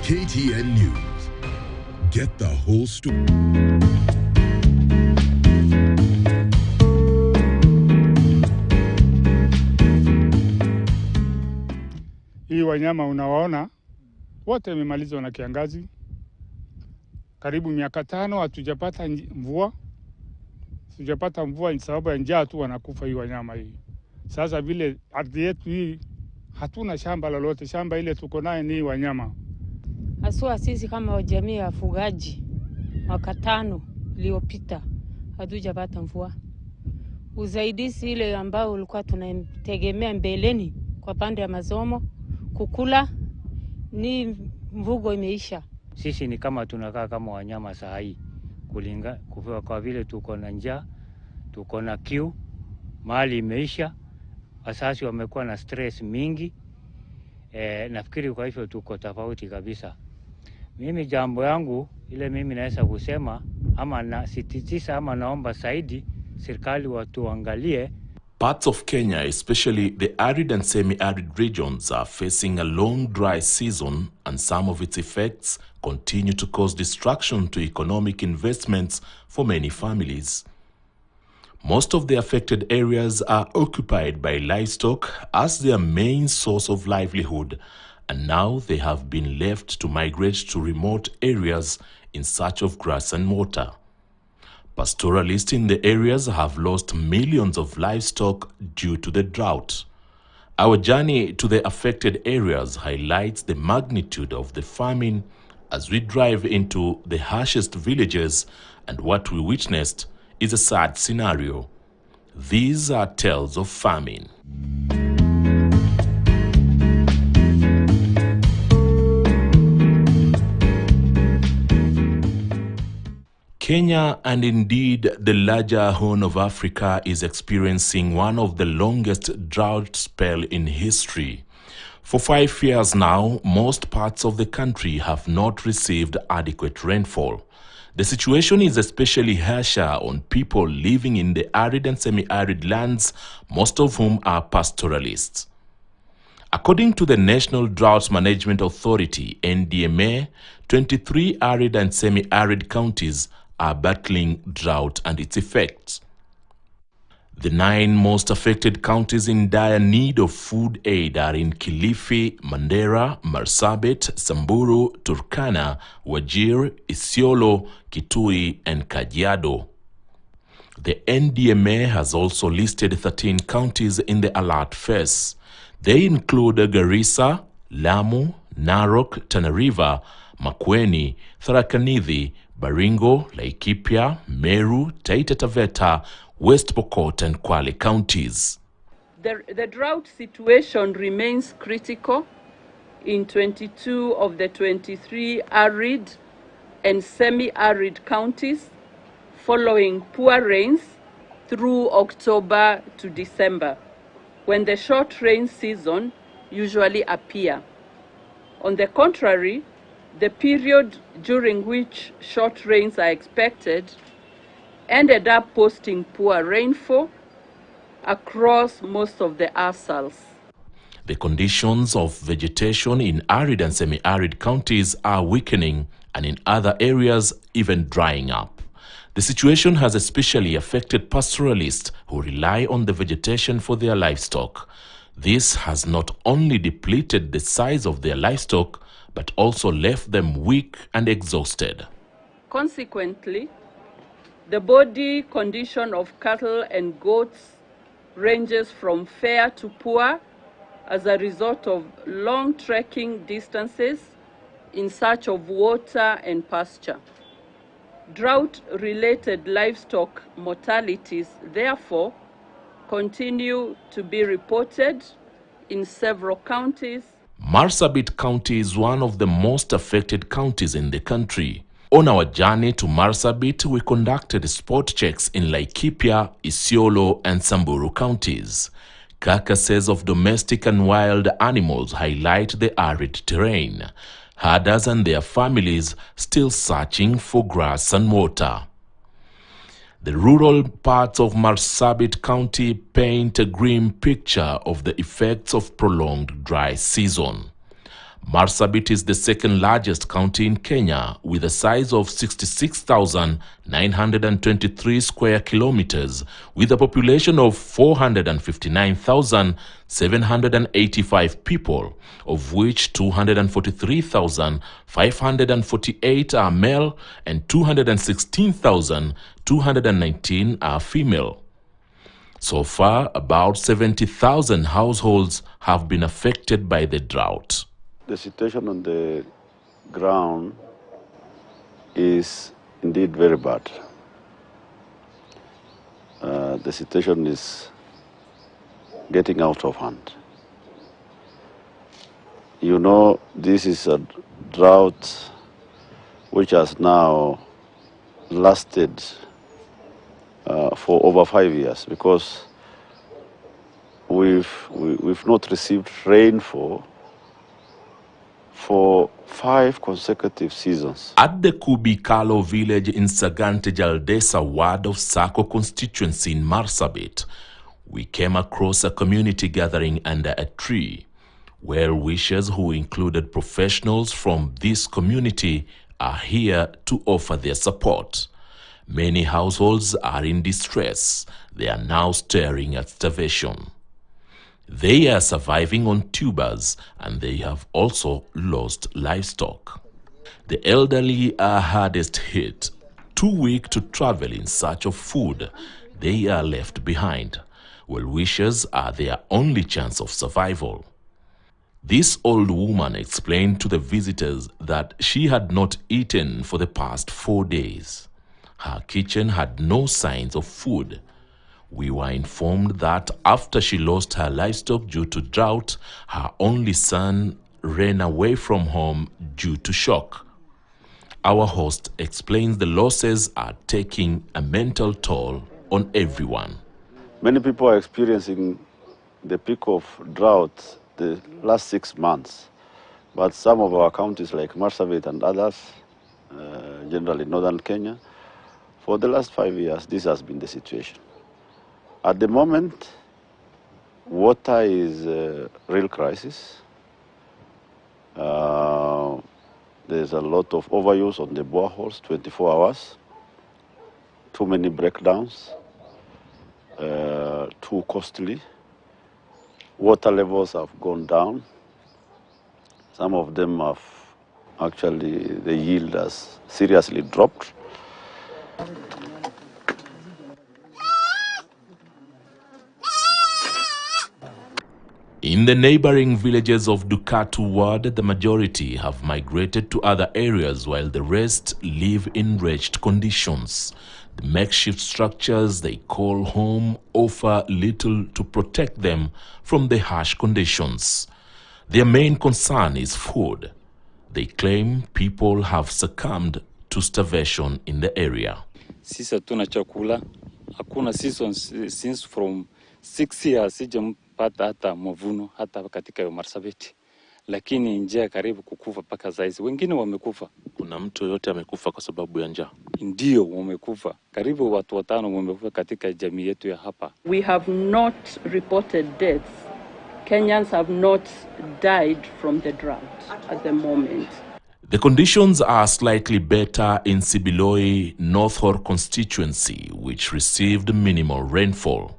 KTN News. Get the whole story. Hii wanyama unawaona wote wamemalizwa na kiangazi. Karibu miaka 5 hatujapata mvua. Hatujapata mvua ni sababu ya njaa tu wanakufa hii wanyama hii. Sasa vile ardhi yetu hii hatuna shamba lolote, shamba ile tuko nayo ni wanyama. Haswa sisi kama jamii ya wafugaji mwaka 5 iliyopita hatujapata mvua. Usaidizi ile ambao ulikuwa tunategemea mbeleni kwa pande ya masomo kukula ni mvugo imeisha. Sisi ni kama tunakaa kama wanyama sahi kwa vile tuko na njaa, tuko na kiu, mali imeisha, wasasi wamekuwa na stress mingi. Nafikiri kwa hivyo tuko tofauti kabisa. Mimi jambo yangu ile mimi naweza kusema ama nasisitiza ama naomba zaidi serikali watuangalie. Parts of Kenya, especially the arid and semi-arid regions, are facing a long dry season, and some of its effects continue to cause destruction to economic investments for many families. Most of the affected areas are occupied by livestock as their main source of livelihood, and now they have been left to migrate to remote areas in search of grass and water. Pastoralists in the areas have lost millions of livestock due to the drought. Our journey to the affected areas highlights the magnitude of the famine as we drive into the harshest villages, and what we witnessed is a sad scenario. These are tales of famine. Kenya, and indeed the larger Horn of Africa, is experiencing one of the longest drought spells in history. For 5 years now, most parts of the country have not received adequate rainfall. The situation is especially harsher on people living in the arid and semi-arid lands, most of whom are pastoralists. According to the National Drought Management Authority, NDMA, 23 arid and semi-arid counties are battling drought and its effects. The 9 most affected counties in dire need of food aid are in Kilifi, Mandera, Marsabit, Samburu, Turkana, Wajir, Isiolo, Kitui, and Kajiado. The NDMA has also listed 13 counties in the alert phase. They include Garissa, Lamu, Narok, Tana River, Makueni, Tharaka Nithi, Baringo, Laikipia, Meru, Taita Taveta, West Pokot, and Kwale counties. The drought situation remains critical in 22 of the 23 arid and semi-arid counties following poor rains through October to December, when the short rain season usually appears. On the contrary, the period during which short rains are expected ended up posting poor rainfall across most of the ASALs. The conditions of vegetation in arid and semi-arid counties are weakening, and in other areas even drying up. The situation has especially affected pastoralists who rely on the vegetation for their livestock. This has not only depleted the size of their livestock, but also left them weak and exhausted. Consequently, the body condition of cattle and goats ranges from fair to poor as a result of long trekking distances in search of water and pasture. Drought-related livestock mortalities, therefore, continue to be reported in several counties. Marsabit County is one of the most affected counties in the country. On our journey to Marsabit, we conducted spot checks in Laikipia, Isiolo, and Samburu counties. Carcasses of domestic and wild animals highlight the arid terrain. Herders and their families still searching for grass and water. The rural parts of Marsabit County paint a grim picture of the effects of prolonged dry season. Marsabit is the second largest county in Kenya with a size of 66,923 square kilometers with a population of 459,785 people, of which 243,548 are male and 216,219 are female. So far, about 70,000 households have been affected by the drought. The situation on the ground is indeed very bad. The situation is getting out of hand. You know, this is a drought which has now lasted for over 5 years, because we've not received rainfall for 5 consecutive seasons. At the Kubikalo village in Sagante Jaldesa ward of Sako constituency in Marsabit, we came across a community gathering under a tree. Well-wishers who included professionals from this community are here to offer their support. Many households are in distress. They are now staring at starvation. They are surviving on tubers, and they have also lost livestock. The elderly are hardest hit. Too weak to travel in search of food, they are left behind. Well-wishers are their only chance of survival. This old woman explained to the visitors that she had not eaten for the past 4 days. Her kitchen had no signs of food. We were informed that after she lost her livestock due to drought, her only son ran away from home due to shock. Our host explains the losses are taking a mental toll on everyone. Many people are experiencing the peak of drought the last 6 months, but some of our counties like Marsabit and others, generally northern Kenya, for the last 5 years, this has been the situation. At the moment, water is a real crisis. There's a lot of overuse on the boreholes, 24 hours, too many breakdowns, too costly. Water levels have gone down. Some of them have actually, the yield has seriously dropped. In the neighboring villages of Dukatu ward, the majority have migrated to other areas while the rest live in wretched conditions. The makeshift structures they call home offer little to protect them from the harsh conditions. Their main concern is food. They claim people have succumbed to starvation in the area. Sisi hatuna chakula, hakuna season since from 6 years sijampata hata mavuno hata katika Marsabit. Lakini njaa karibu kukufa paka saizi. Wengine wamekufa. Kuna mtu yote amekufa kwa sababu ya njaa? Ndio wamekufa. Karibu watu 5 wamekufa katika jamii yetu ya hapa. We have not reported deaths. Kenyans have not died from the drought at the moment. The conditions are slightly better in Sibiloi North Horr constituency, which received minimal rainfall.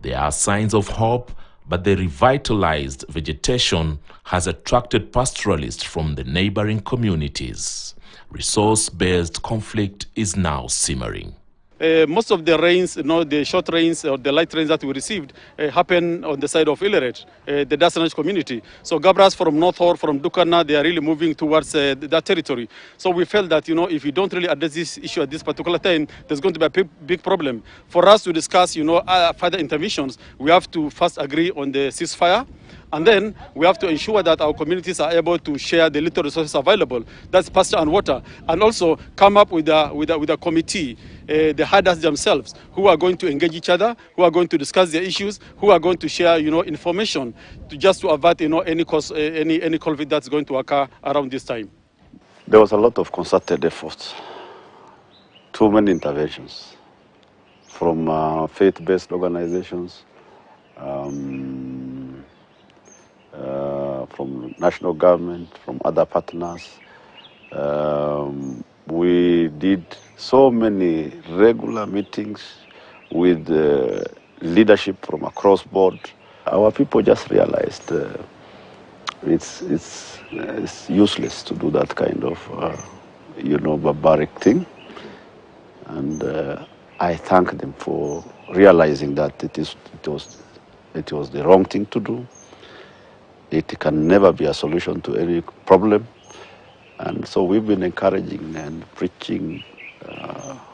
There are signs of hope, but the revitalized vegetation has attracted pastoralists from the neighboring communities. Resource-based conflict is now simmering. Most of the rains, the short rains or the light rains that we received happen on the side of Ileret, the Dasanaj community. So Gabras from North Horr, from Dukana, they are really moving towards that territory. So we felt that, if you don't really address this issue at this particular time, there's going to be a big problem. For us to discuss, further interventions, we have to first agree on the ceasefire. And then we have to ensure that our communities are able to share the little resources available. That's pasture and water. And also come up with a committee, the herders themselves, who are going to engage each other, who are going to discuss their issues, who are going to share, information to avert, any conflict that's going to occur around this time. There was a lot of concerted efforts, too many interventions from from national government, from other partners. We did so many regular meetings with leadership from across board. Our people just realized it's useless to do that kind of, barbaric thing. And I thank them for realizing that it was the wrong thing to do. It can never be a solution to any problem. And so we've been encouraging and preaching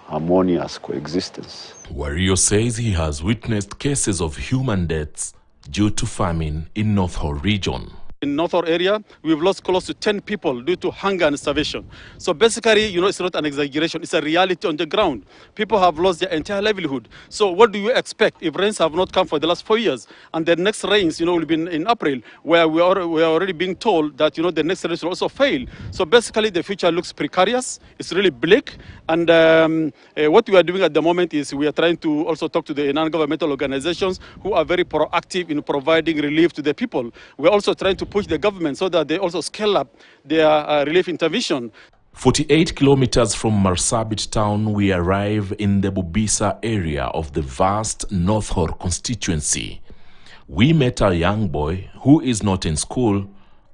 harmonious coexistence. Wario says he has witnessed cases of human deaths due to famine in North Horr region. In North Horr area, we've lost close to 10 people due to hunger and starvation. So basically, it's not an exaggeration, it's a reality on the ground. People have lost their entire livelihood. So what do you expect if rains have not come for the last 4 years? And the next rains, will be in April, where we are already being told that, the next rains will also fail. So basically, the future looks precarious. It's really bleak. And what we are doing at the moment is we are trying to also talk to the non-governmental organizations who are very proactive in providing relief to the people. We're also trying to push the government so that they also scale up their relief intervention. 48 kilometers from Marsabit town, we arrive in the Bubisa area of the vast North Horr constituency. We met a young boy who is not in school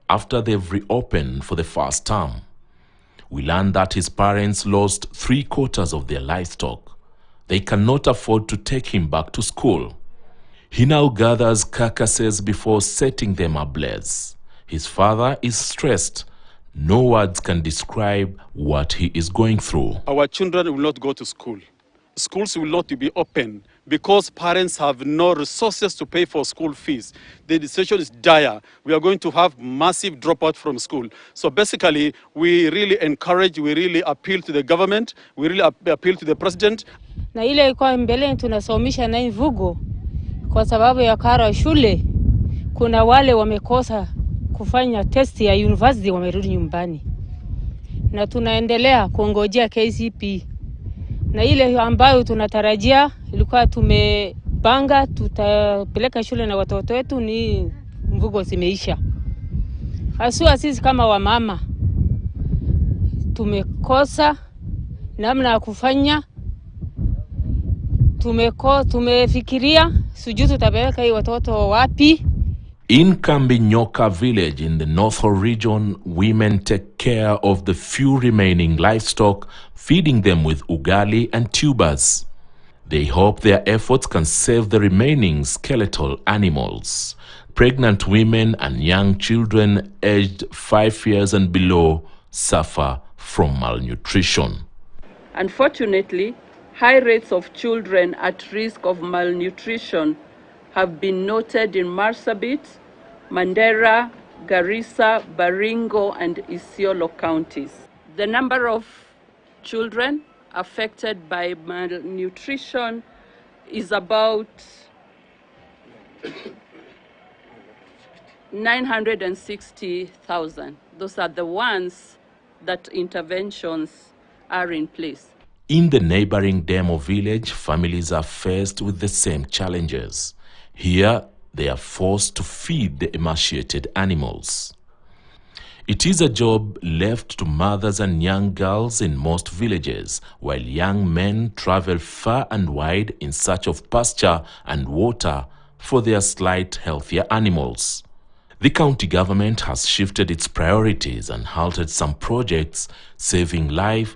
after they've reopened for the first term. We learned that his parents lost 3/4 of their livestock. They cannot afford to take him back to school. He now gathers carcasses before setting them ablaze. His father is stressed. No words can describe what he is going through. Our children will not go to school. Schools will not be open because parents have no resources to pay for school fees. The situation is dire. We are going to have massive dropout from school. So basically, we really encourage, we really appeal to the government, we really appeal to the president. Na ile ilikuwa mbele tunasomesha na Ivugo kwa sababu ya karo shule, kuna wale wamekosa kufanya test ya university wamerudi nyumbani. Na tunaendelea kuongojea KCP. Na ile ambayo tunatarajia ilikuwa tumepanga tutapeleka shule na watoto wetu ni Mvugo zimeisha. Haswa sisi kama wamama tumekosa namna ya kufanya. Tumefikiria sijui tutapeleka hii watoto wapi. In Kambinyoka village in the North Horr region, women take care of the few remaining livestock, feeding them with ugali and tubers. They hope their efforts can save the remaining skeletal animals. Pregnant women and young children aged 5 years and below suffer from malnutrition. Unfortunately, high rates of children at risk of malnutrition have been noted in Marsabit, Mandera, Garissa, Baringo, and Isiolo counties. The number of children affected by malnutrition is about 960,000. Those are the ones that interventions are in place. In the neighboring Demo village, families are faced with the same challenges. Here, they are forced to feed the emaciated animals. It is a job left to mothers and young girls in most villages, while young men travel far and wide in search of pasture and water for their slight healthier animals. The county government has shifted its priorities and halted some projects. Saving life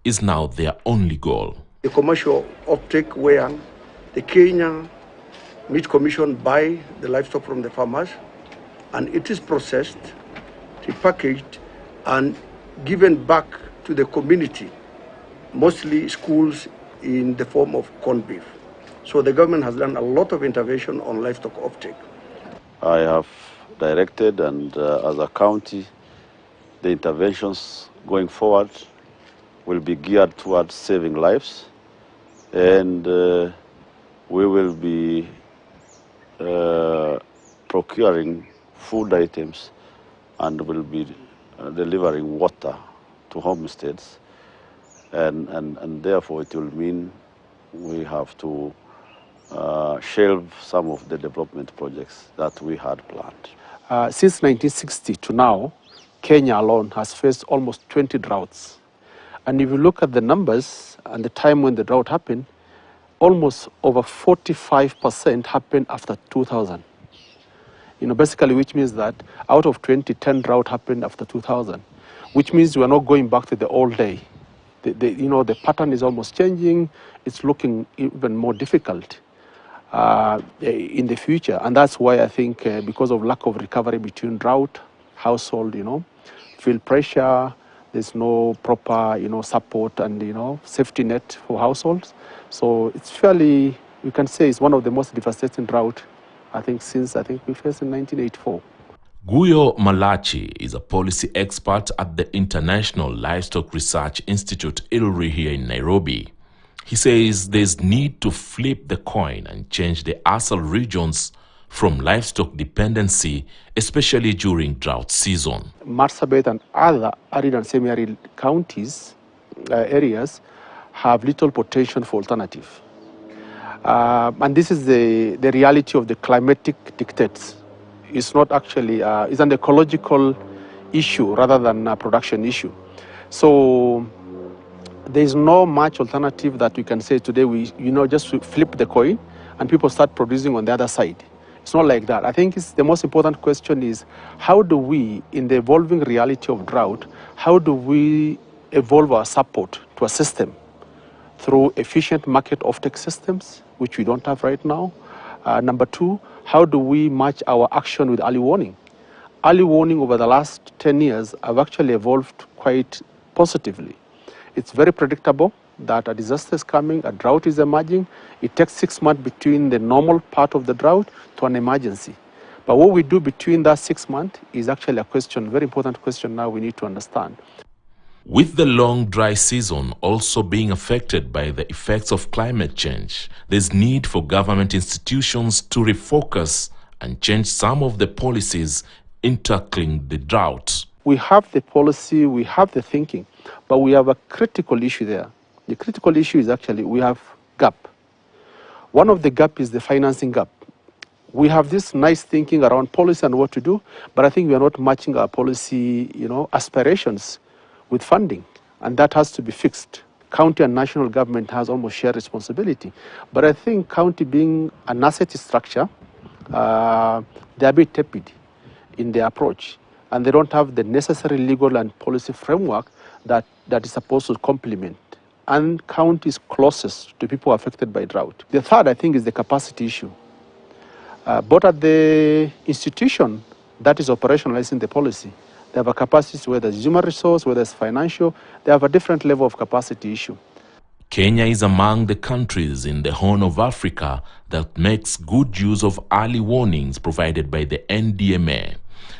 is now their only goal. The commercial uptake where the Kenya Meat Commission buy the livestock from the farmers and it is processed, repackaged and given back to the community, mostly schools in the form of corned beef. So the government has done a lot of intervention on livestock uptake. I have directed and as a county, the interventions going forward will be geared towards saving lives, and we will be procuring food items and will be delivering water to homesteads, and therefore it will mean we have to shelve some of the development projects that we had planned. Since 1960 to now, Kenya alone has faced almost 20 droughts. And if you look at the numbers and the time when the drought happened, almost over 45% happened after 2000. Basically, which means that out of 20, 10 drought happened after 2000, which means we are not going back to the old day. The pattern is almost changing. It's looking even more difficult in the future. And that's why I think because of lack of recovery between drought, household, feel pressure, there's no proper, support and, safety net for households. So it's fairly, you can say it's one of the most devastating drought, since we faced in 1984. Guyo Malachi is a policy expert at the International Livestock Research Institute, ILRI, here in Nairobi. He says there's need to flip the coin and change the ASAL regions from livestock dependency, especially during drought season. Marsabit and other arid and semi-arid counties, areas, have little potential for alternative. And this is the reality of the climatic dictates. It's not actually, it's an ecological issue rather than a production issue. So there's no much alternative that we can say today, just flip the coin and people start producing on the other side. It's not like that. I think the most important question is, how do we, in the evolving reality of drought, how do we evolve our support to a system through efficient market offtake systems, which we don't have right now? Number two, how do we match our action with early warning? Early warning over the last 10 years have actually evolved quite positively. It's very predictable that a disaster is coming, a drought is emerging. It takes 6 months between the normal part of the drought to an emergency. But what we do between that 6 months is actually a question, very important question now we need to understand. With the long dry season also being affected by the effects of climate change, there's need for government institutions to refocus and change some of the policies in tackling the drought. We have the policy, we have the thinking, but we have a critical issue there. The critical issue is actually we have gap. One of the gap is the financing gap. We have this nice thinking around policy and what to do, but I think we are not matching our policy, aspirations with funding, and that has to be fixed. County and national government has almost shared responsibility, but I think county being an asset structure, they are a bit tepid in their approach, and they don't have the necessary legal and policy framework that is supposed to complement. And county is closest to people affected by drought. The third, I think, is the capacity issue. But at the institution that is operationalizing the policy, they have a capacity, whether it's human resource, whether it's financial, they have a different level of capacity issue. Kenya is among the countries in the Horn of Africa that makes good use of early warnings provided by the NDMA.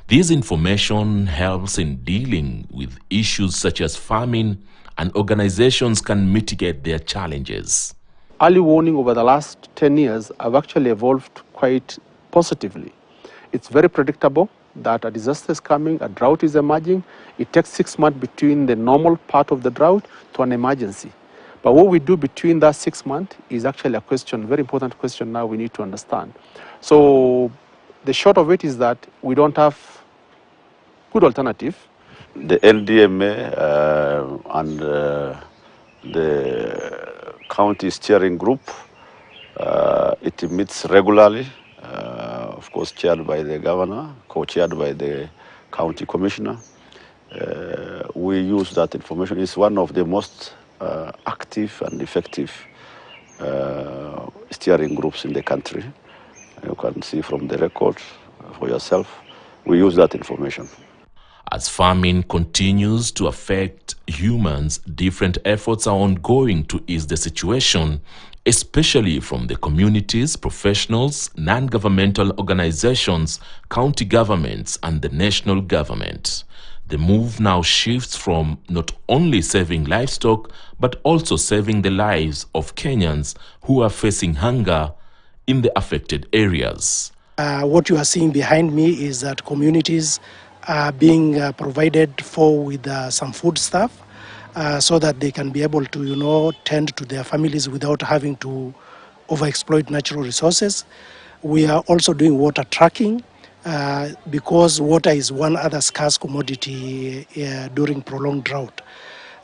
This information helps in dealing with issues such as famine, and organizations can mitigate their challenges. Early warning over the last 10 years have actually evolved quite positively. It's very predictable that a disaster is coming, a drought is emerging. It takes 6 months between the normal part of the drought to an emergency. But what we do between that 6 months is actually a question, very important question now we need to understand. So the short of it is that we don't have good alternative. The NDMA and the county steering group, it meets regularly, of course chaired by the governor, co-chaired by the county commissioner. We use that information. It's one of the most active and effective steering groups in the country. You can see from the records for yourself. We use that information. As famine continues to affect humans, different efforts are ongoing to ease the situation, especially from the communities, professionals, non-governmental organizations, county governments, and the national government. The move now shifts from not only saving livestock, but also saving the lives of Kenyans who are facing hunger in the affected areas. What you are seeing behind me is that communities are being provided for with some food stuff so that they can be able to, tend to their families without having to overexploit natural resources. We are also doing water tracking because water is one other scarce commodity during prolonged drought.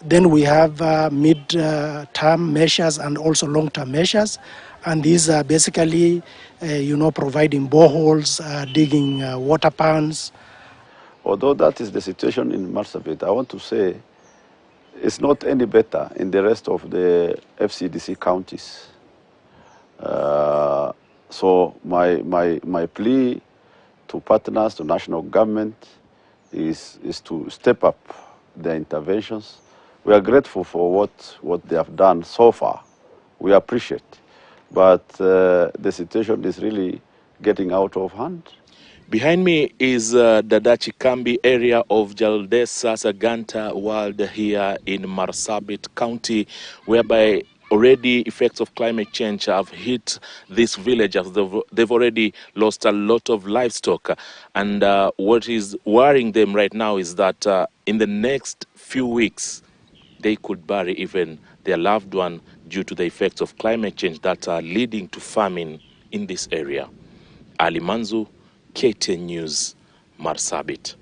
Then we have mid-term measures and also long-term measures, and these are basically, providing boreholes, digging water ponds. Although that is the situation in Marsabit, I want to say it's not any better in the rest of the FCDC counties. So my plea to partners, to national government, is to step up their interventions. We are grateful for what they have done so far. We appreciate. But the situation is really getting out of hand. Behind me is the Dadachi Kambi area of Jaldesa Saganta Ward here in Marsabit County, whereby already effects of climate change have hit these villages. They've already lost a lot of livestock. And what is worrying them right now is that in the next few weeks, they could bury even their loved one due to the effects of climate change that are leading to famine in this area. Ali Manzu, KTN News, Marsabit.